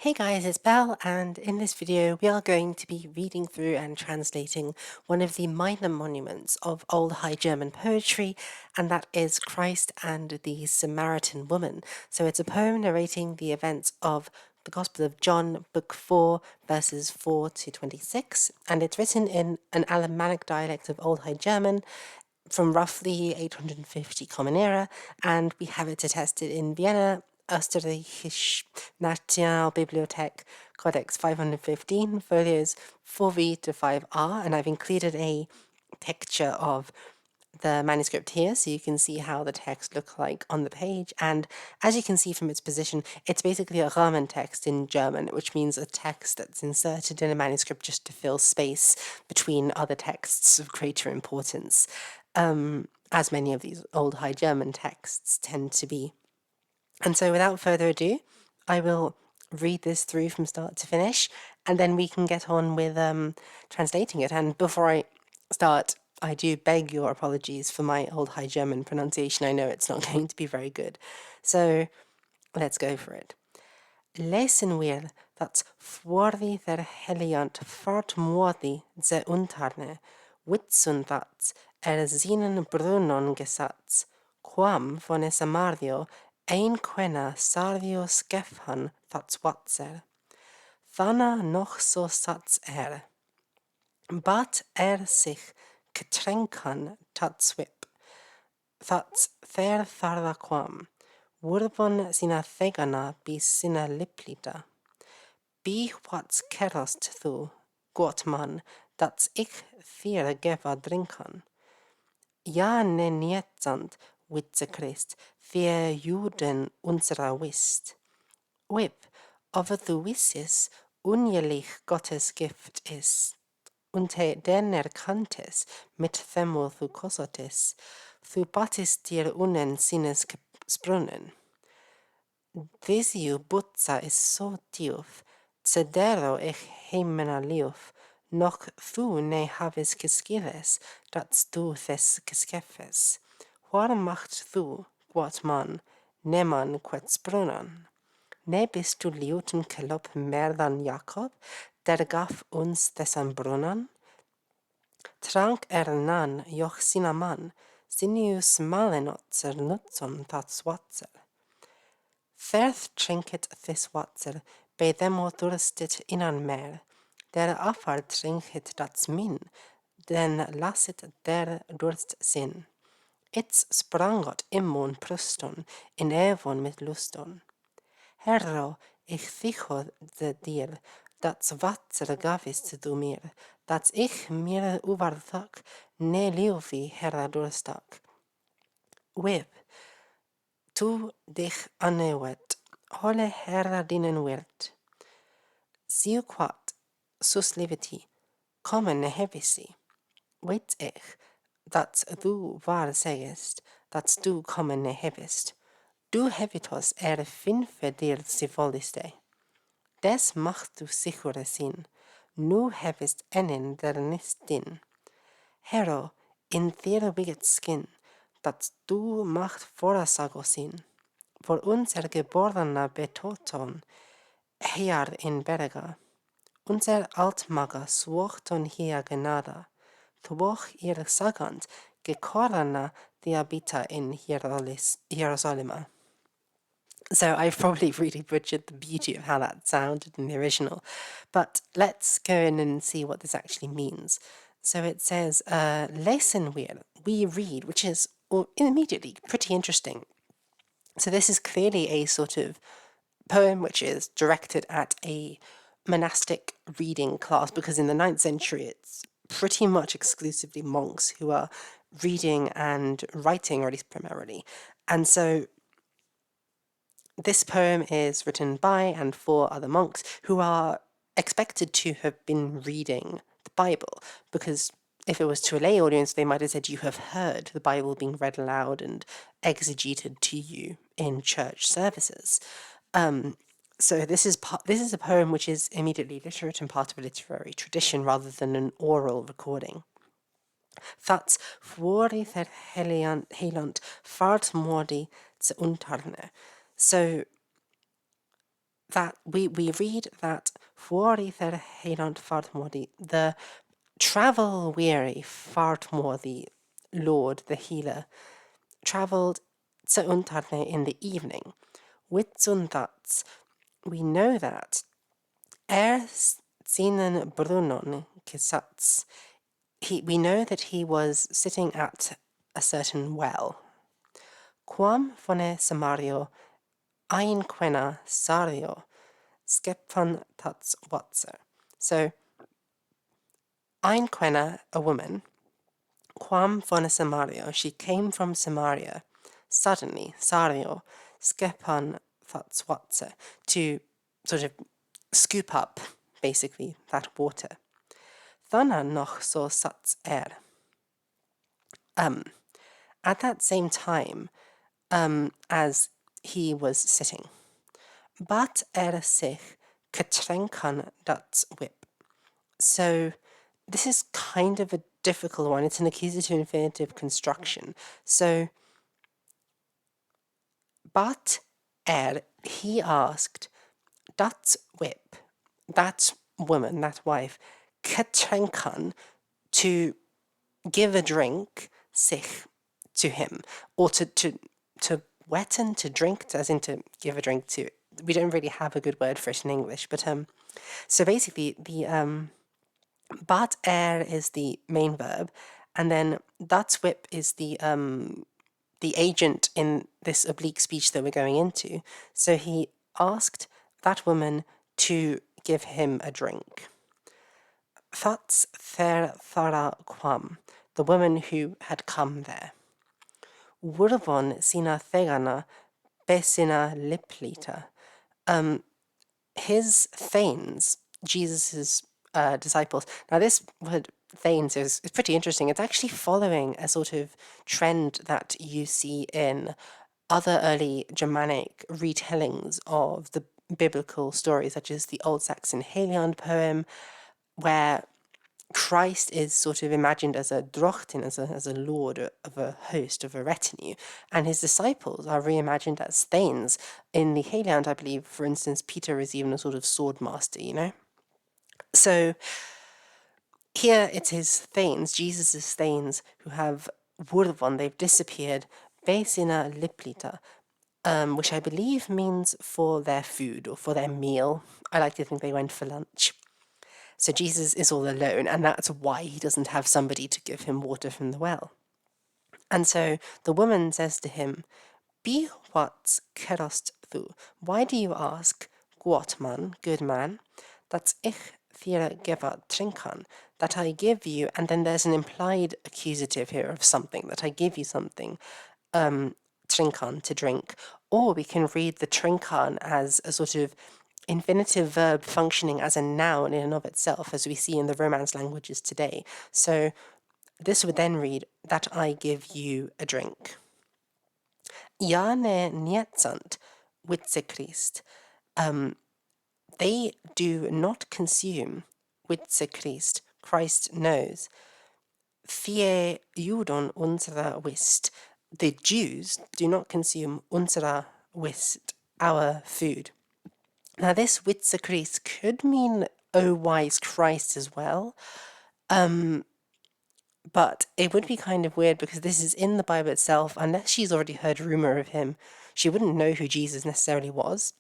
Hey guys, it's Belle, and in this video we are going to be reading through and translating one of the minor monuments of Old High German poetry, and that is Christ and the Samaritan Woman. So it's a poem narrating the events of the Gospel of John, Book 4, verses 4 to 26, and it's written in an Alemannic dialect of Old High German from roughly 850 Common Era, and we have it attested in Vienna, Österreichische Nationalbibliothek, Codex 515, folios 4V to 5R, and I've included a picture of the manuscript here so you can see how the text looks like on the page. And as you can see from its position, it's basically a Rahmen text in German, which means a text that's inserted in a manuscript just to fill space between other texts of greater importance, as many of these old High German texts tend to be. And so without further ado, I will read this through from start to finish, and then we can get on with translating it. And before I start, I do beg your apologies for my old High German pronunciation. I know it's not going to be very good. So let's go for it. Lesen wir dat fuori der heliant fart moodi ze unterne, witsun dat zinen brunon gesatz, quam von Samario ein quena sardio skefhan dat watser. Thana noch so satz bat sich getränkan dat swip, dat ther tharda quam, Wurban sina thegana bi sina liplita. Bi wats kerost thu, gott man, dat ich thir geva drinkan. Ja ne nietzand, witze Christ, thir Juden unserer wist. Wib, aber du wisses, unjelich Gottes Gift ist. Und den erkanntes, mit themo thu kosotes, thu batis dir unen sines sprunnen. Visiu butza is so tiuf, cedero ich heimena liuf, noch thu ne havis geschives, dat du thes geskeffes. Waar macht thu, quot man, ne man quet sprunnen? Ne bist du liuten kelop mer dan Jakob, der gaf uns dessen brunnen? Trank nan joch sina man, sinius malenotzer nutzum dat swatzer. Ferth trinket this watser, bei themo durstit innan mer, der afar trinket dats min, den lasset der durst sin. Its sprangot immun pruston, in evon mit luston. Herro, ich thicho de dir, dats watser gavist du mir, dats ich mir uvarthak, ne liuvi herra durstak. Web, tu dich anewet, hole herra dinen wirt. Siu quat, sus liviti, kommen hevisi. Weet ich, dat du waar zegest, dat du kommen hevist. Du hevitos finfe dir si voliste. Des macht du sichure sin, nu hevist enin der nist din. Hero, in thir wiget skin, dat du macht forasago sin. For unser geborner betoton, hier in Berga. Unser Altmager suochton hier genada, thuoch ihr sagant, gekorana diabita in Hierosolima. So I've probably really butchered the beauty of how that sounded in the original, but let's go in and see what this actually means. So it says, lesen wir, we read, which is immediately pretty interesting. So this is clearly a sort of poem which is directed at a monastic reading class, because in the 9th century it's pretty much exclusively monks who are reading and writing, or at least primarily. And so this poem is written by and for other monks who are expected to have been reading the Bible, because if it was to a lay audience, they might have said, you have heard the Bible being read aloud and exegeted to you in church services. So this is a poem which is immediately literate and part of a literary tradition rather than an oral recording. Thats fuori der heiland fart modi ze unterne. So that we read that Fuori their heiland fartmodi, the travel weary fartmodi Lord, the healer, travelled to Untarne in the evening. With Zundats, we know that Zinen Brunon Kisats, we know that he was sitting at a certain well. Quam phone Samario ein quena sario skepon tats watser. So, ein quena, a woman, quam phone Samario, she came from Samaria, suddenly, sario, skepon tats watser, to sort of scoop up, basically, that water. Thana noch so sats At that same time, as he was sitting, bat sich getränkan dat whip. So this is kind of a difficult one. It's an accusative infinitive construction. So but he asked dat whip, that woman, that wife, getränkan, to give a drink, sich, to him, or to wetten, to drink, as in to give a drink to. We don't really have a good word for it in English, but so basically the bat is the main verb, and then dat whip is the agent in this oblique speech that we're going into. So he asked that woman to give him a drink. Thats ther thara quam, the woman who had come there. Wurvon sina thegana besina liplita. His thanes, Jesus's disciples. Now this word thanes is pretty interesting. It's actually following a sort of trend that you see in other early Germanic retellings of the biblical stories, such as the Old Saxon Heliond poem, where Christ is sort of imagined as a drochtin, as a lord of a host, of a retinue, and his disciples are reimagined as thanes. In the Heliond, I believe, for instance, Peter is even a sort of sword master, you know? So here it's his thanes, Jesus' thanes, who have wurvon, they've disappeared, besina liplita, which I believe means for their food or for their meal. I like to think they went for lunch. So Jesus is all alone, and that's why he doesn't have somebody to give him water from the well. And so the woman says to him, Bi what kerost thu? Why do you ask, Gwot man, good man, that's ich thira geva trinkan, that I give you, and then there's an implied accusative here of something, that I give you something, trinkan, to drink. Or we can read the trinkan as a sort of infinitive verb functioning as a noun in and of itself, as we see in the Romance languages today. So this would then read, that I give you a drink. Ja ne nietzant witze Christ. They do not consume witze Christ, Christ knows. Thie Judon unsere Wist. The Jews do not consume unsere Wist, our food. Now this witze Christ could mean oh wise Christ as well, but it would be kind of weird because this is in the Bible itself. Unless she's already heard rumor of him, she wouldn't know who Jesus necessarily was.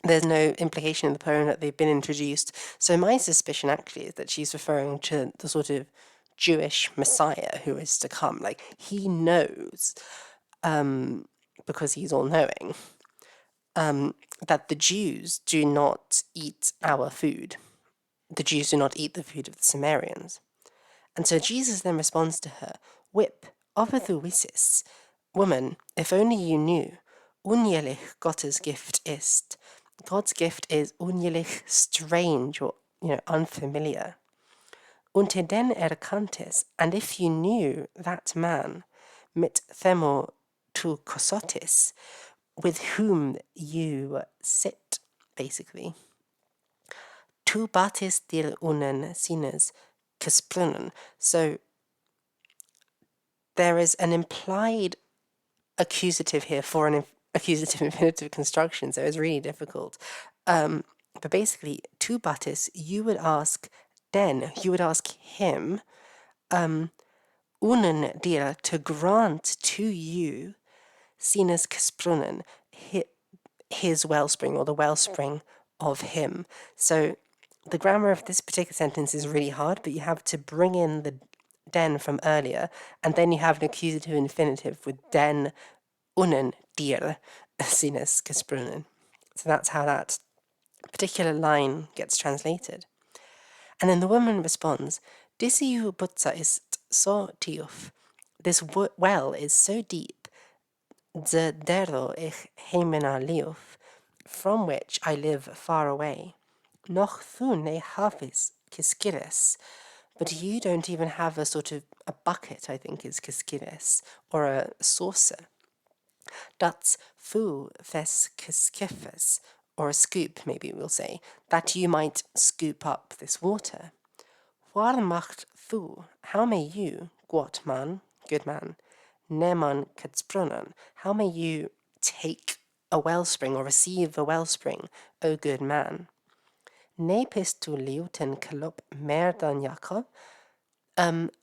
There's no implication in the poem that they've been introduced. So my suspicion actually is that she's referring to the sort of Jewish Messiah who is to come. Like, he knows, because he's all-knowing, that the Jews do not eat our food. The Jews do not eat the food of the Samarians. And so Jesus then responds to her, Whip, ovathu wisis, woman, if only you knew, unjelich Gottes Gift ist. God's gift is unjelich, strange, or, unfamiliar. Unter den erkanntes, and if you knew that man, mit themo tu kosotis, with whom you sit, basically. Tu batis dir unen sines kasprunnen. So there is an implied accusative here for an accusative infinitive construction, so it's really difficult. But basically, to Battis, you would ask him, unen dir, to grant to you, sinus Kisbrunnen, his wellspring, or the wellspring of him. So the grammar of this particular sentence is really hard, but you have to bring in the den from earlier, and then you have an accusative infinitive with den unen dir sinus Kisbrunnen. So that's how that particular line gets translated. And then the woman responds, Disiu butza ist so tief. This well is so deep, ze dero ich heimena liuf, from which I live far away. Noch thu ne havis kiskires, but you don't even have a sort of a bucket, I think is kiskires, or a saucer. That's fu ves kiskifes, or a scoop, maybe we'll say, that you might scoop up this water. Waar macht thu, how may you, gut man, good man, neman katsbrunnen, how may you take a wellspring or receive a wellspring, O good man? Ne pist tu liuten kalop mer dan Jacob?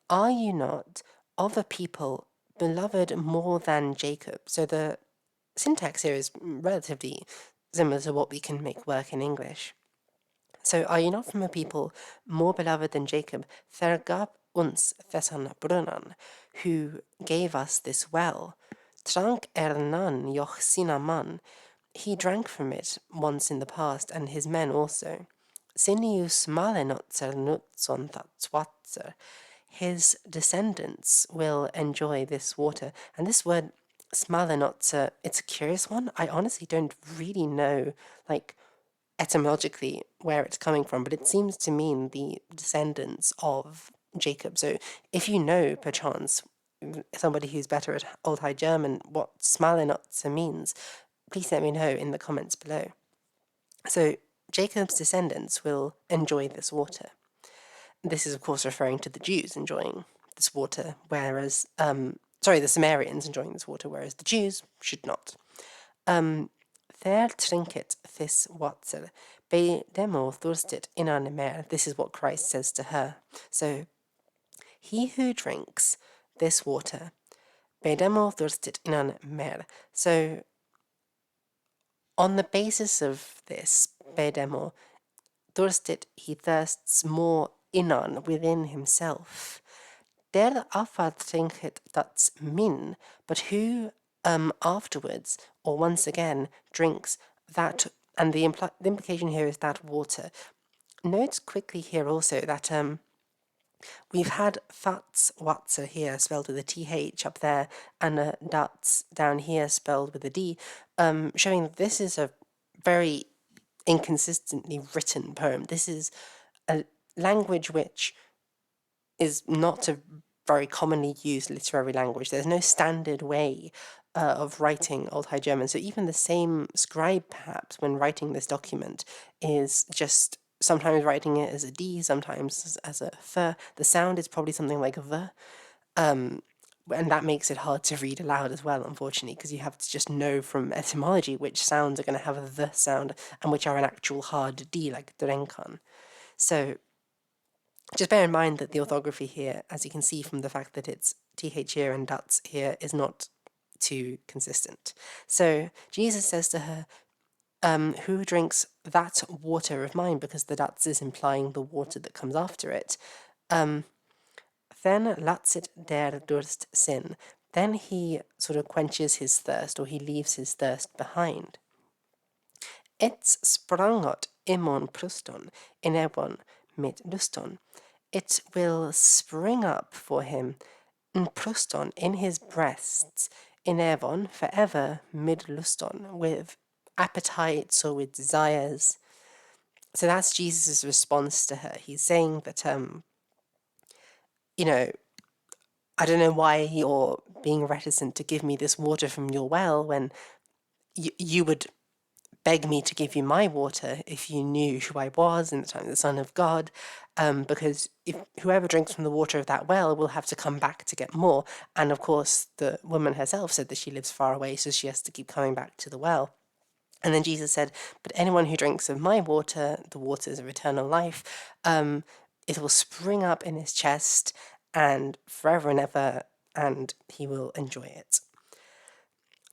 Are you not of a people beloved more than Jacob? So the syntax here is relatively similar to what we can make work in English. So are you not from a people more beloved than Jacob, vergab uns thesan brunnan, who gave us this well? Trank nan joch sina man, he drank from it once in the past, and his men also. Sinius malenotzer nutson tatswatzer, his descendants will enjoy this water. And this word smalenotzer, it's a curious one. I honestly don't really know, etymologically where it's coming from, but it seems to mean the descendants of Jacob. So if you know, perchance, somebody who's better at Old High German, what smalenotzer means, please let me know in the comments below. So Jacob's descendants will enjoy this water. This is, of course, referring to the Jews enjoying this water, whereas, the Samarians enjoying this water, whereas the Jews should not. There trinket this watser, be demo thurstit inan mer. This is what Christ says to her. So, he who drinks this water, be demo thurstit inan mer. So, on the basis of this, be demo thurstit, he thirsts more inan, within himself. Der afad trinket that's min, but who afterwards, or once again, drinks that, and the implication here is that water. Note quickly here also that we've had fats watser here spelled with a th up there, and a dats down here spelled with a d, showing that this is a very inconsistently written poem. This is a language which is not a very commonly used literary language. There's no standard way of writing Old High German. So even the same scribe, perhaps, when writing this document, is just sometimes writing it as a D, sometimes as a th. The sound is probably something like the. And that makes it hard to read aloud as well, unfortunately, because you have to just know from etymology which sounds are going to have a the sound and which are an actual hard D, like drenkan. So just bear in mind that the orthography here, as you can see from the fact that it's th here and dots here, is not too consistent. So Jesus says to her, who drinks that water of mine, because the dots is implying the water that comes after it, then latsit der durst sin, then he sort of quenches his thirst, or he leaves his thirst behind. Ets sprangot imon pruston, in ebon mit luston. It will spring up for him, pruston, in his breasts, in evon, forever, mid luston, with appetites or with desires. So that's Jesus' response to her. He's saying that, I don't know why you're being reticent to give me this water from your well when you would beg me to give you my water if you knew who I was in the time of the Son of God, because if whoever drinks from the water of that well will have to come back to get more. And of course, the woman herself said that she lives far away, so she has to keep coming back to the well. And then Jesus said, but anyone who drinks of my water, the waters of eternal life, it will spring up in his chest and forever and ever, and he will enjoy it.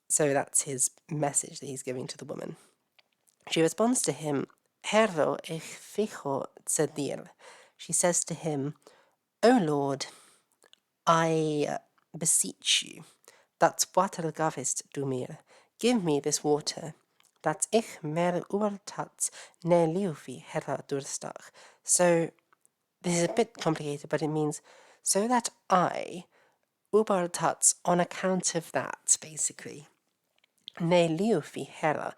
So that's his message that he's giving to the woman. She responds to him, Herro ich fijo tzedir. She says to him, O Lord, I beseech you, dat water gavest du mir. Give me this water, dat ich mer ubertat ne liufi herra dursdag. So, this is a bit complicated, but it means, so that I, ubertat, on account of that, basically, ne liufi herra,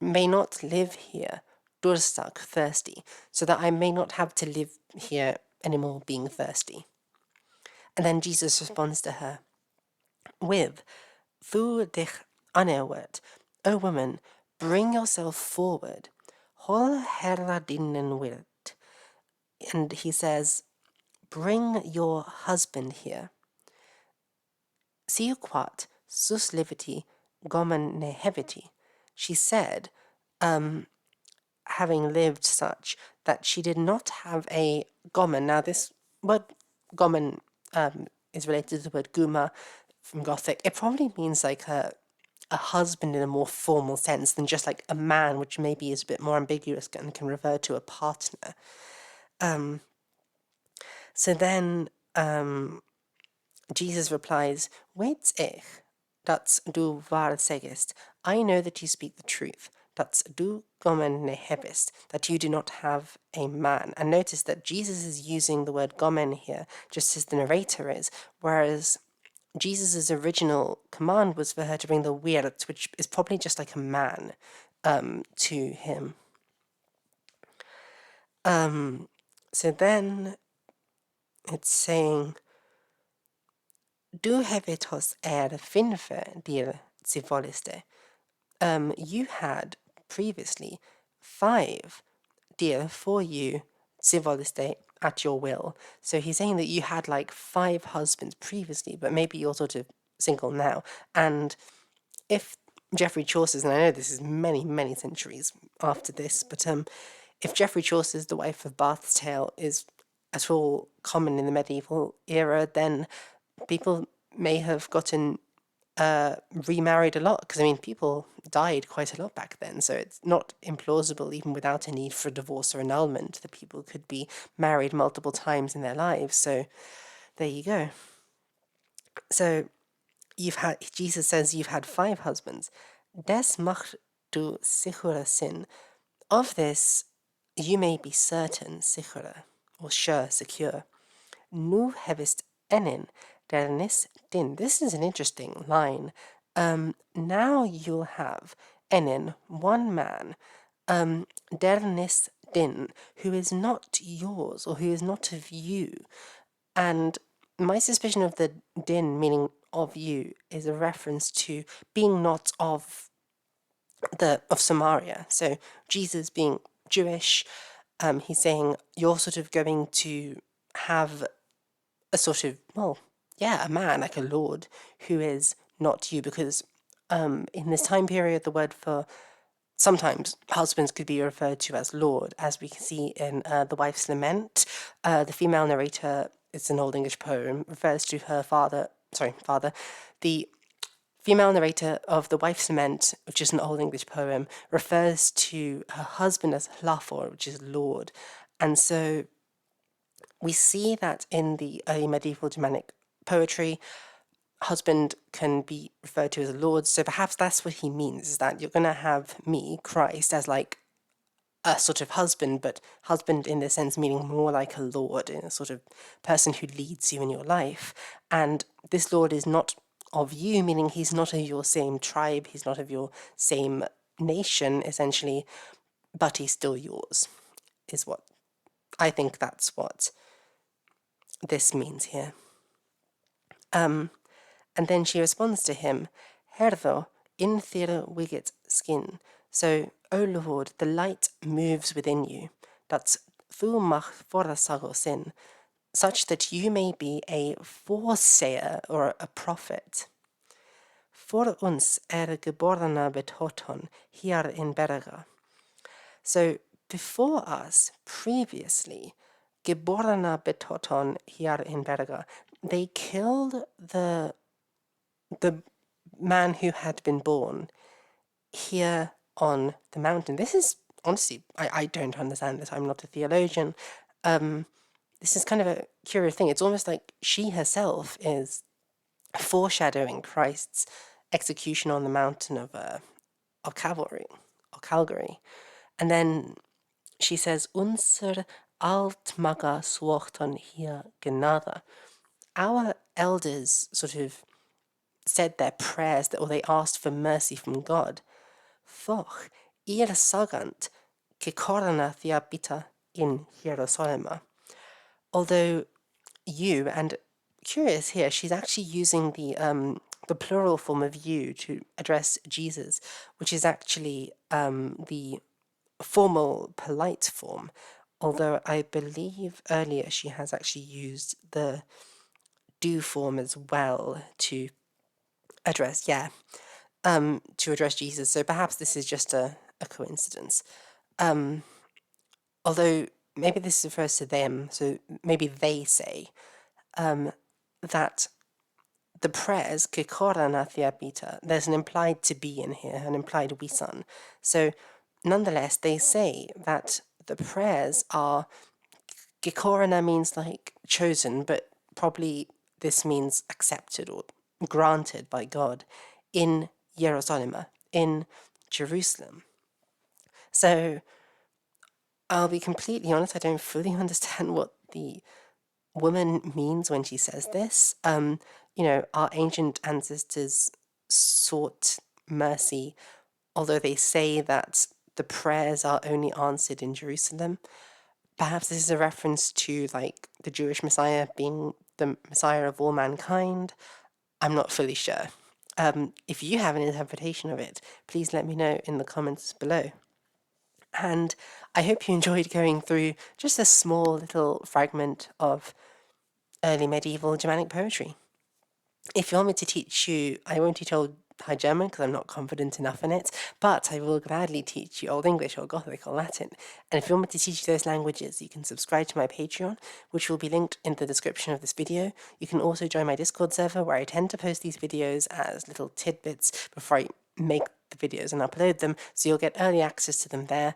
may not live here, dursdag, thirsty, so that I may not have to live here anymore being thirsty. And then Jesus responds to her with, Thu dich anewert, O woman, bring yourself forward, hol herra dinnen wirt. And he says, bring your husband here. Siu quat sus liviti gomen ne heviti. She said, having lived such, that she did not have a gomen. Now this word gomen is related to the word guma from Gothic. It probably means like a husband in a more formal sense than just like a man, which maybe is a bit more ambiguous and can refer to a partner. So then Jesus replies, Weet ich, dat du waar zegest. I know that you speak the truth. Dat du gomen ne hebest, that you do not have a man. And notice that Jesus is using the word gomen here, just as the narrator is, whereas Jesus' original command was for her to bring the wirt, which is probably just like a man, to him. So then it's saying, Du hevetos finfe dir zivoliste. You had previously 5 dir for you zivoliste at your will. So he's saying that you had like 5 husbands previously, but maybe you're sort of single now. And if Geoffrey Chaucer's, and I know this is many, many centuries after this, but if Geoffrey Chaucer's The Wife of Bath's Tale is at all common in the medieval era, then people may have gotten remarried a lot, because I mean people died quite a lot back then, so it's not implausible, even without a need for divorce or annulment, that people could be married multiple times in their lives. So there you go. So Jesus says you've had 5 husbands. Des macht du sichere sin. Of this you may be certain, sichere, or sure, secure. Nu hevist enin der nis din. This is an interesting line. Now you'll have enin, one man, der nis din, who is not yours, or who is not of you. And my suspicion of the din, meaning of you, is a reference to being not of Samaria. So Jesus being Jewish, he's saying you're sort of going to have a sort of, a man, like a lord, who is not you, because in this time period, the word for sometimes husbands could be referred to as lord, as we can see in The Wife's Lament. The female narrator, it's an Old English poem, refers to her father. The female narrator of The Wife's Lament, which is an Old English poem, refers to her husband as hlafor, which is lord. And so we see that in the early medieval Germanic poetry, husband can be referred to as a lord. So perhaps that's what he means, is that you're going to have me, Christ, as like a sort of husband, but husband in the sense meaning more like a lord, a sort of person who leads you in your life. And this lord is not of you, meaning he's not of your same tribe, he's not of your same nation, essentially, but he's still yours, is what I think that's what this means here. And then she responds to him, Hertho in thir wiget skin. So, O Lord, the light moves within you. That's thu mach forasago sin, such that you may be a foresayer or a prophet. För uns geborna betoton här in Berga. So before us, previously, geborna betoton här in Berga, they killed the man who had been born here on the mountain. This is honestly, I don't understand this. I'm not a theologian. This is kind of a curious thing. It's almost like she herself is foreshadowing Christ's execution on the mountain of Calgary. And then she says, Unser altmaga svochton hier genada. Our elders sort of said their prayers, or they asked for mercy from God. Thoch, ir sagant, kekorana thiabita in Hierosolima. Although you, and curious here, she's actually using the plural form of you to address Jesus, which is actually the formal, polite form. Although I believe earlier she has actually used the do form as well to address, to address Jesus. So perhaps this is just a coincidence. Although maybe this refers to them, so maybe they say that the prayers, Kikorana Thiabita, there's an implied to be in here, an implied wisan. So nonetheless, they say that the prayers are, Kikorana means like chosen, but probably this means accepted or granted by God in Jerusalem, in Jerusalem. So I'll be completely honest, I don't fully understand what the woman means when she says this. Our ancient ancestors sought mercy, although they say that the prayers are only answered in Jerusalem. Perhaps this is a reference to like the Jewish Messiah being the Messiah of all mankind. I'm not fully sure. If you have an interpretation of it, please let me know in the comments below. And I hope you enjoyed going through just a small little fragment of early medieval Germanic poetry. If you want me to teach you, I won't teach Old High German because I'm not confident enough in it, but I will gladly teach you Old English or Gothic or Latin. And if you want me to teach you those languages, you can subscribe to my Patreon, which will be linked in the description of this video. You can also join my Discord server, where I tend to post these videos as little tidbits before I make the videos and upload them, so you'll get early access to them there.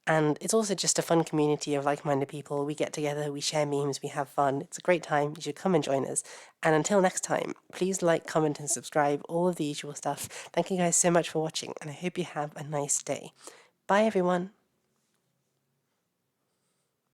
And it's also just a fun community of like-minded people. We get together, we share memes, we have fun. It's a great time. You should come and join us. And until next time, please like, comment, and subscribe, all of the usual stuff. Thank you guys so much for watching, and I hope you have a nice day. Bye, everyone.